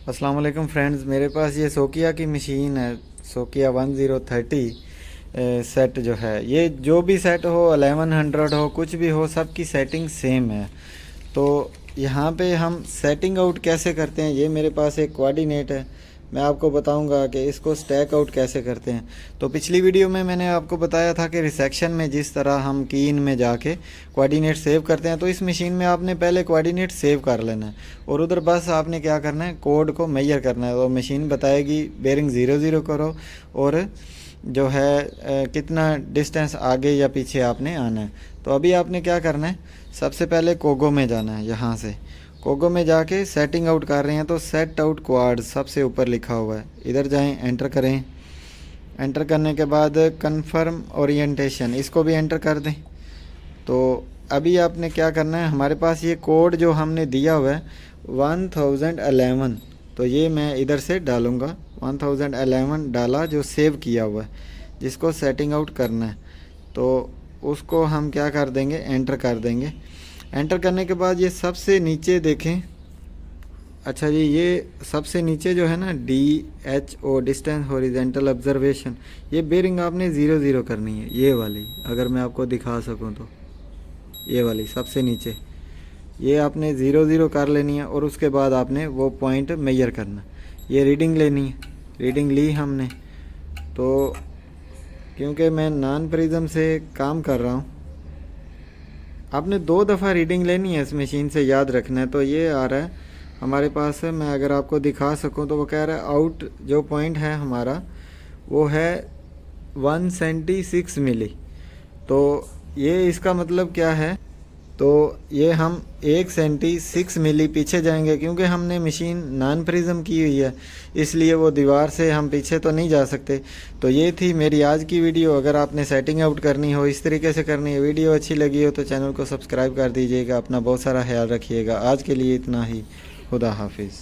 अस्सलाम वालेकुम फ्रेंड्स, मेरे पास ये सोकिया की मशीन है। सोकिया 1030 सेट जो है, ये जो भी सेट हो 1100 हो कुछ भी हो, सब की सेटिंग सेम है। तो यहाँ पे हम सेटिंग आउट कैसे करते हैं, ये मेरे पास एक कोऑर्डिनेट है। मैं आपको बताऊंगा कि इसको स्टैक आउट कैसे करते हैं। तो पिछली वीडियो में मैंने आपको बताया था कि रिसेक्शन में जिस तरह हम की इन में जाके कोऑर्डिनेट सेव करते हैं, तो इस मशीन में आपने पहले कोऑर्डिनेट सेव कर लेना है और उधर बस आपने क्या करना है, कोड को मेजर करना है। तो मशीन बताएगी बेरिंग 00 करो और जो है कितना डिस्टेंस आगे या पीछे आपने आना है। तो अभी आपने क्या करना है, सबसे पहले कोगो में जाना है। यहाँ से कोगो में जाके सेटिंग आउट कर रहे हैं तो सेट आउट क्वाड सबसे ऊपर लिखा हुआ है, इधर जाएं, एंटर करें। एंटर करने के बाद कन्फर्म ओरिएंटेशन, इसको भी एंटर कर दें। तो अभी आपने क्या करना है, हमारे पास ये कोड जो हमने दिया हुआ है 1011, तो ये मैं इधर से डालूँगा। 1011 डाला जो सेव किया हुआ है, जिसको सेटिंग आउट करना है, तो उसको हम क्या कर देंगे, एंटर कर देंगे। एंटर करने के बाद ये सबसे नीचे देखें। अच्छा जी, ये सबसे नीचे जो है ना, DHO डिस्टेंस हॉरिजेंटल ऑब्जर्वेशन, ये बेरिंग आपने 00 करनी है, ये वाली। अगर मैं आपको दिखा सकूं तो ये वाली सबसे नीचे, ये आपने 00 कर लेनी है और उसके बाद आपने वो पॉइंट मेजर करना। ये रीडिंग लेनी है, रीडिंग ली हमने। तो क्योंकि मैं नॉन प्रिज्म से काम कर रहा हूँ, आपने 2 दफ़ा रीडिंग लेनी है इस मशीन से, याद रखना है। तो ये आ रहा है हमारे पास है, मैं अगर आपको दिखा सकूं तो वो कह रहा है आउट जो पॉइंट है हमारा वो है 176 मिली। तो ये इसका मतलब क्या है, तो ये हम 176 मिली पीछे जाएंगे, क्योंकि हमने मशीन नॉन प्रिज्म की हुई है, इसलिए वो दीवार से हम पीछे तो नहीं जा सकते। तो ये थी मेरी आज की वीडियो। अगर आपने सेटिंग आउट करनी हो, इस तरीके से करनी है, वीडियो अच्छी लगी हो तो चैनल को सब्सक्राइब कर दीजिएगा। अपना बहुत सारा ख्याल रखिएगा। आज के लिए इतना ही। खुदा हाफिज़।